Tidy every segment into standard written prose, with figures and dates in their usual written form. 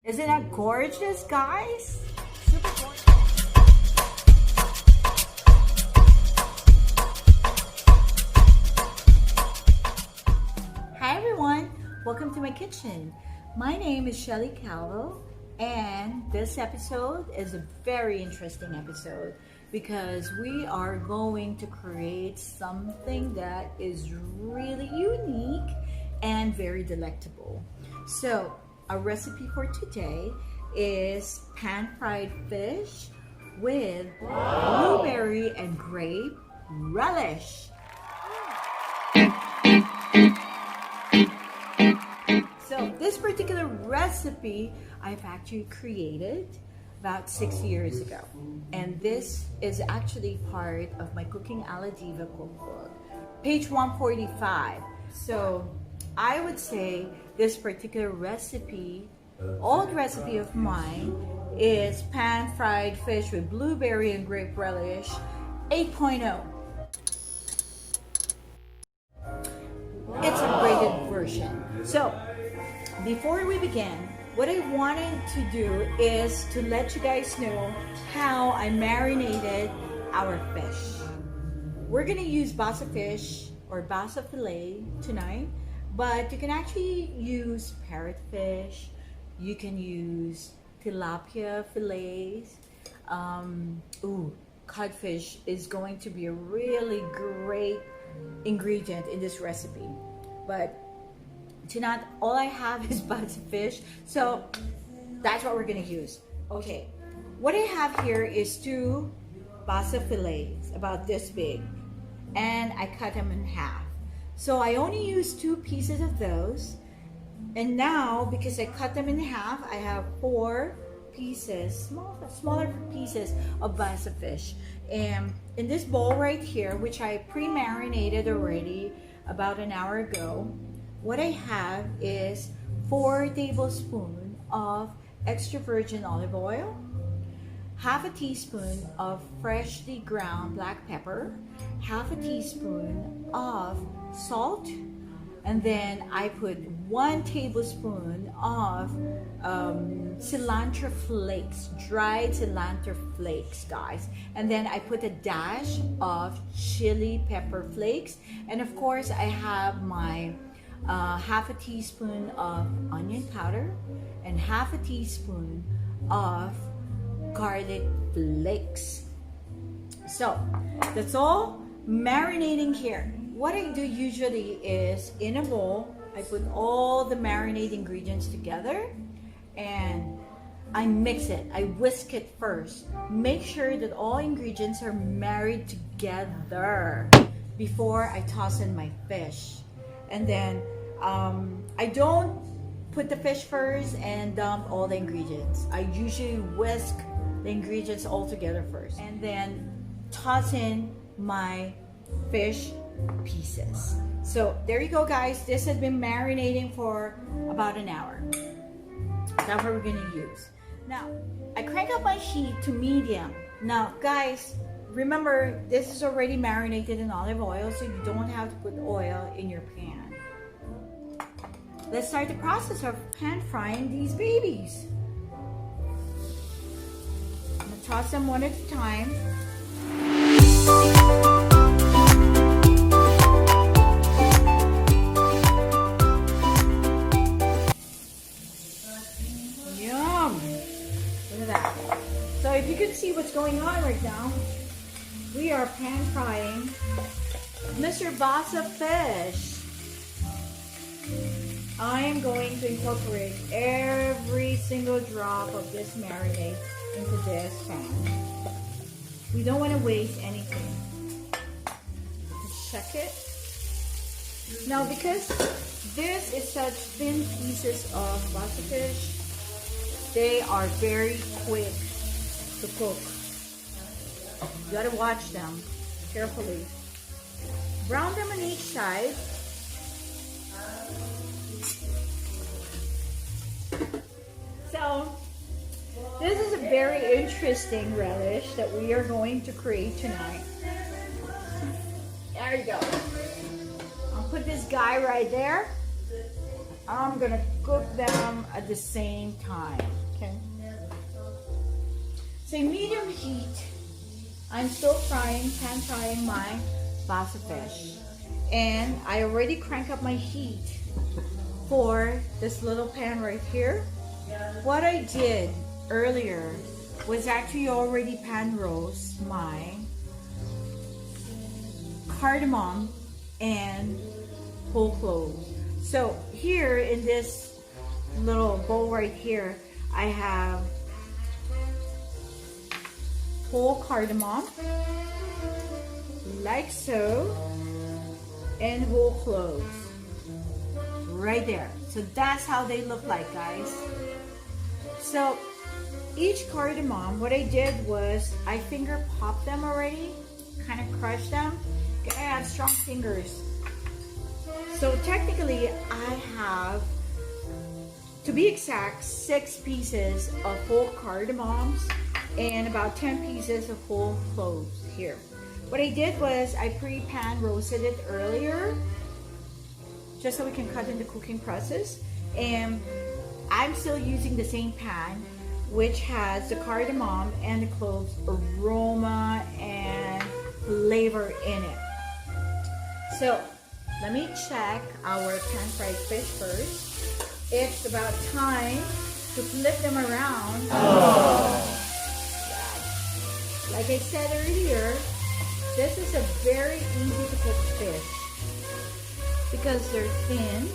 Isn't that gorgeous, guys? Super gorgeous. Hi everyone, welcome to my kitchen. My name is Shelly Calvo, and this episode is a very interesting episode because we are going to create something that is really unique and very delectable. So our recipe for today is pan-fried fish with blueberry and grape relish. So this particular recipe I've actually created about 6 years ago, and this is actually part of my Cookingaladiva cookbook, page 145. So I would say this particular recipe, old recipe of mine, is pan-fried fish with blueberry and grape relish 8.0. It's a graded version. So before we begin, what I wanted to do is to let you guys know how I marinated our fish. We're gonna use basa fish or basa fillet tonight, but you can actually use parrotfish, you can use tilapia fillets. Codfish is going to be a really great ingredient in this recipe. But tonight, all I have is basa fish, so that's what we're gonna use. Okay, what I have here is 2 basa fillets, about this big, and I cut them in half. So I only used 2 pieces of those, and now because I cut them in half, I have 4 pieces, smaller pieces of basa fish. And in this bowl right here, which I pre-marinated already about an hour ago, what I have is 4 tablespoons of extra virgin olive oil, half a teaspoon of freshly ground black pepper, half a teaspoon of salt, and then I put 1 tablespoon of cilantro flakes, dried cilantro flakes, guys. And then I put a dash of chili pepper flakes, and of course I have my half a teaspoon of onion powder and half a teaspoon of garlic flakes. So that's all marinating here. What I do usually is in a bowl, I put all the marinade ingredients together and I mix it. I whisk it first. Make sure that all ingredients are married together before I toss in my fish. And then I don't put the fish first and dump all the ingredients. I usually whisk the ingredients all together first and then toss in my fish pieces. So there you go, guys. This has been marinating for about an hour. That's what we're gonna use. Now I crank up my heat to medium. Now guys, remember this is already marinated in olive oil, so you don't have to put oil in your pan. Let's start the process of pan frying these babies. I'm gonna toss them one at a time. Yum! Look at that. So if you can see what's going on right now, we are pan frying Mr. Basa fish. I am going to incorporate every single drop of this marinade into this pan. We don't want to waste anything. Just check it. Now because this is such thin pieces of basa fish, they are very quick to cook. You gotta watch them carefully. Brown them on each side. So this is a very interesting relish that we are going to create tonight. There you go. I'll put this guy right there. I'm gonna cook them at the same time. Okay. So medium heat, I'm still pan frying my basa fish. And I already crank up my heat for this little pan right here. What I did earlier was actually already pan roast my cardamom and whole cloves. So here in this little bowl right here, I have whole cardamom, like so, and whole cloves right there. So that's how they look like, guys. So each cardamom, what I did was I finger popped them already, kind of crushed them. I have strong fingers. So technically I have, to be exact, 6 pieces of whole cardamoms and about 10 pieces of whole cloves here. What I did was I pre-pan roasted it earlier just so we can cut in the cooking process. And I'm still using the same pan which has the cardamom and the cloves aroma and flavor in it. So let me check our pan fried fish first. It's about time to flip them around. Oh. Like I said earlier, this is a very easy to cook fish because they're thin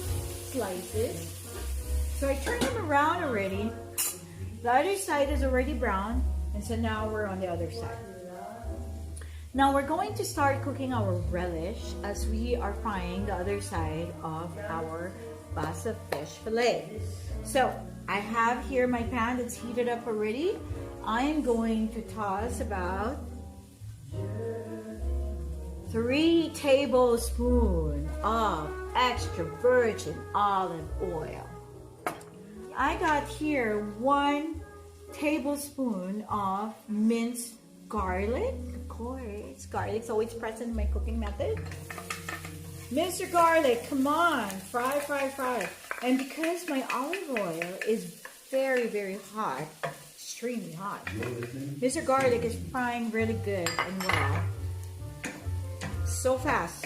slices. So I turned them around already. The other side is already brown, and so now we're on the other side. Now we're going to start cooking our relish as we are frying the other side of our basa fish fillet. So I have here my pan that's heated up already. I am going to toss about 3 tablespoons of extra virgin olive oil. I got here 1 tablespoon of minced garlic. Of course, garlic's always present in my cooking method. Minced garlic, come on, fry, fry, fry. And because my olive oil is very, very hot, extremely hot, minced garlic is frying really good and well. So fast.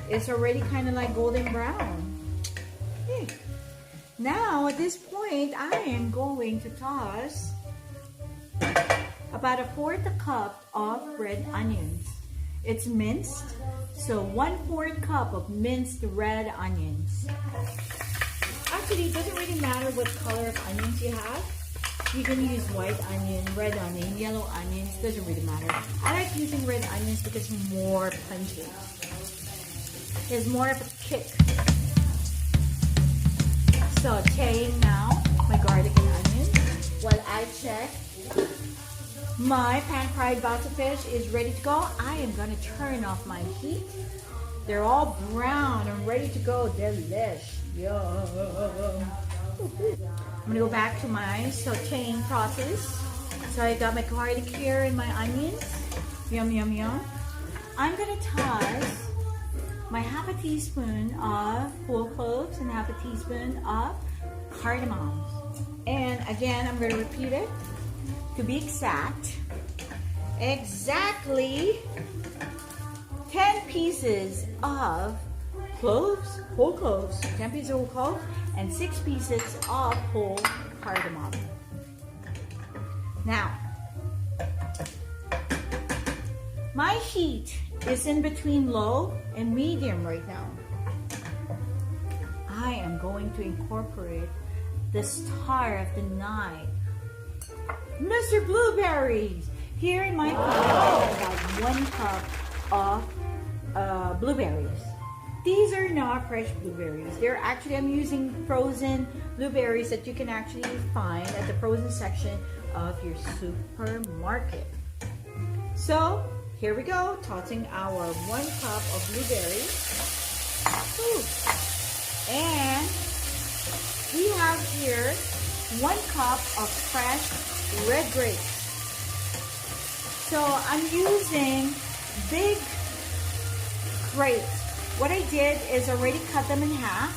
It's already kind of like golden brown. Okay. Now at this point, I am going to toss about 1/4 cup of red onions. It's minced, so 1/4 cup of minced red onions. Actually, it doesn't really matter what color of onions you have. You can use white onion, red onion, yellow onions, doesn't really matter. I like using red onions because it's more pungent. There's more of a kick. Sauteing now my garlic and onions while I check my pan fried basa fish is ready to go. I am going to turn off my heat. They're all brown and ready to go. Delish. Yum. I'm going to go back to my sauteing process. So I got my garlic here and my onions. Yum, yum, yum. I'm going to toss my 1/2 teaspoon of whole cloves and 1/2 teaspoon of cardamom. And again, I'm going to repeat it. To be exact, exactly 10 pieces of cloves, whole cloves, 10 pieces of whole cloves, and 6 pieces of whole cardamom. Now, my heat is in between low and medium right now. I am going to incorporate the star of the night, Mr. Blueberries. Here in my pot, I have about 1 cup of blueberries. These are not fresh blueberries. They're actually, I'm using frozen blueberries that you can actually find at the frozen section of your supermarket. So, here we go, tossing our 1 cup of blueberries. Ooh. And we have here 1 cup of fresh red grapes. So I'm using big grapes. What I did is already cut them in half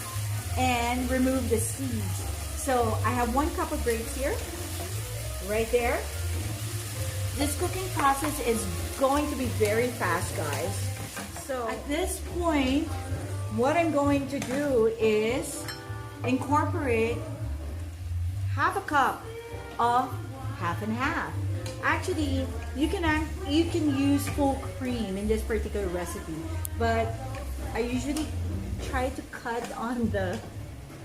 and remove the seeds. So I have 1 cup of grapes here, right there. This cooking process is going to be very fast, guys. So at this point, what I'm going to do is incorporate half a cup of half and half. Actually, you can use full cream in this particular recipe, but I usually try to cut on the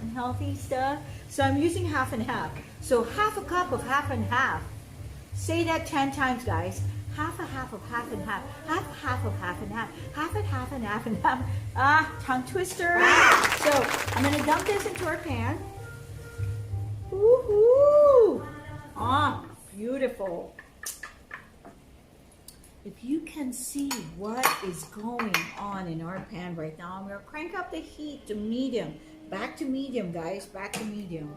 unhealthy stuff, so I'm using half and half. So half a cup of half and half. Say that 10 times, guys. Half a half of half and half. Half a half of half and half. Half and half and half and half. Ah, tongue twister. So I'm gonna dump this into our pan. Woohoo! Ah, beautiful. If you can see what is going on in our pan right now, I'm gonna crank up the heat to medium. Back to medium, guys, back to medium.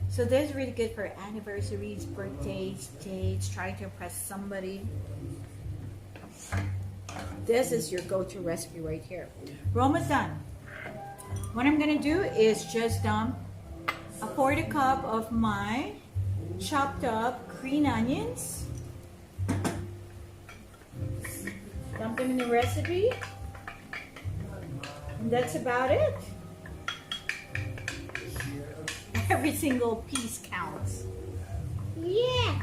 So this is really good for anniversaries, birthdays, dates, trying to impress somebody. This is your go-to recipe right here. We're almost done. What I'm gonna do is just dump a 1/4 cup of my chopped up green onions. Dump them in the recipe. And that's about it. Every single piece counts. Yeah.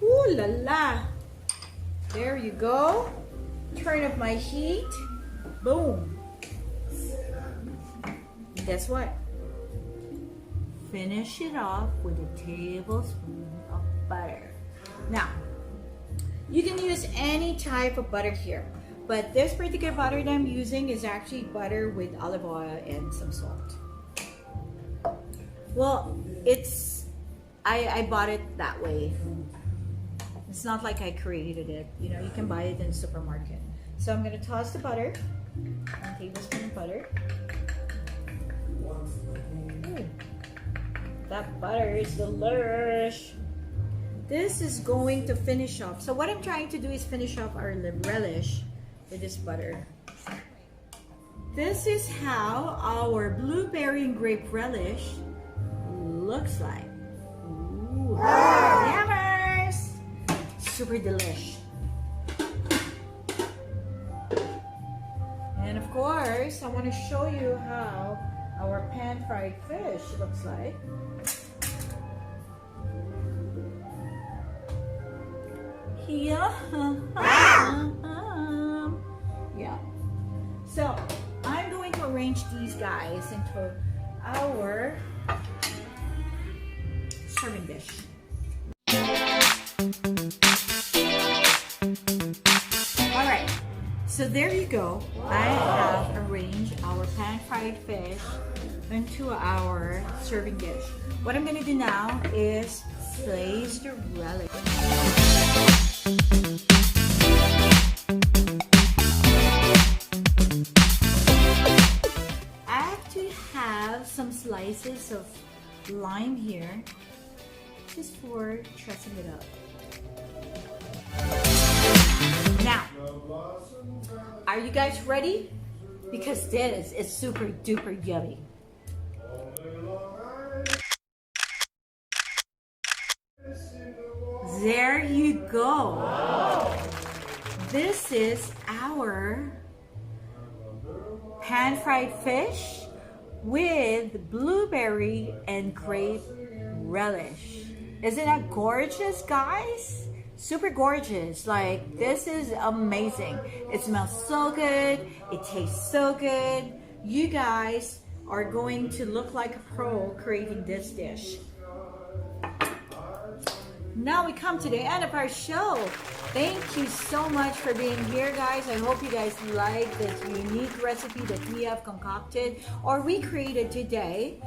Ooh la la. There you go. Turn up my heat. Boom. And guess what? Finish it off with a tablespoon of butter. Now, you can use any type of butter here, but this particular butter that I'm using is actually butter with olive oil and some salt. Well, I bought it that way. It's not like I created it. You know, you can buy it in the supermarket. So I'm gonna toss the butter, 1 tablespoon of butter. Ooh, that butter is delish. This is going to finish off. So what I'm trying to do is finish off our relish with this butter. This is how our blueberry and grape relish looks like. Ooh, yammers! Super delish. And of course, I want to show you how our pan-fried fish looks like. Yeah. Yeah. So I'm going to arrange these guys into our serving dish. All right. So there you go. I have arranged our pan-fried fish into our serving dish. What I'm going to do now is place the relish. I have to have some slices of lime here just for dressing it up. Now, are you guys ready? Because this is super duper yummy. There you go. Wow. This is our pan-fried fish with blueberry and grape relish. Isn't that gorgeous, guys? Super gorgeous. Like, this is amazing. It smells so good. It tastes so good. You guys are going to look like a pro creating this dish. Now we come to the end of our show. Thank you so much for being here, guys. I hope you guys like this unique recipe that we have concocted or we created today.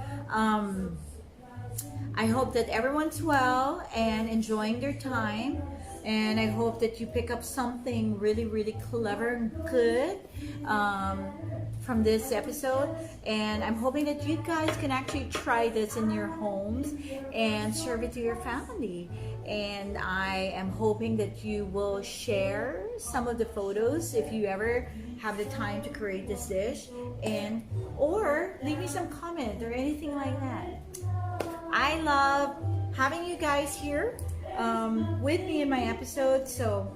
I hope that everyone's well and enjoying their time. And I hope that you pick up something really, really clever and good from this episode. And I'm hoping that you guys can actually try this in your homes and serve it to your family. And I am hoping that you will share some of the photos if you ever have the time to create this dish and or leave me some comment or anything like that. I love having you guys here with me in my episode. So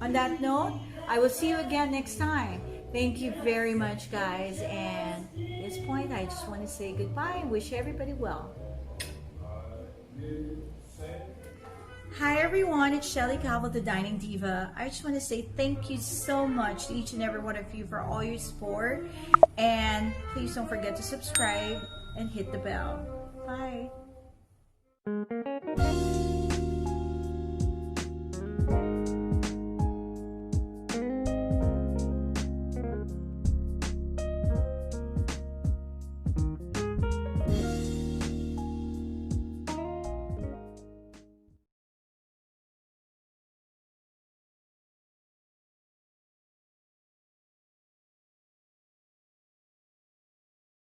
on that note, I will see you again next time. Thank you very much, guys. And at this point, I just want to say goodbye and wish everybody well. Hi everyone, it's Shelly Calvo, the Dining Diva. I just want to say thank you so much to each and every one of you for all your support. And please don't forget to subscribe and hit the bell. Bye.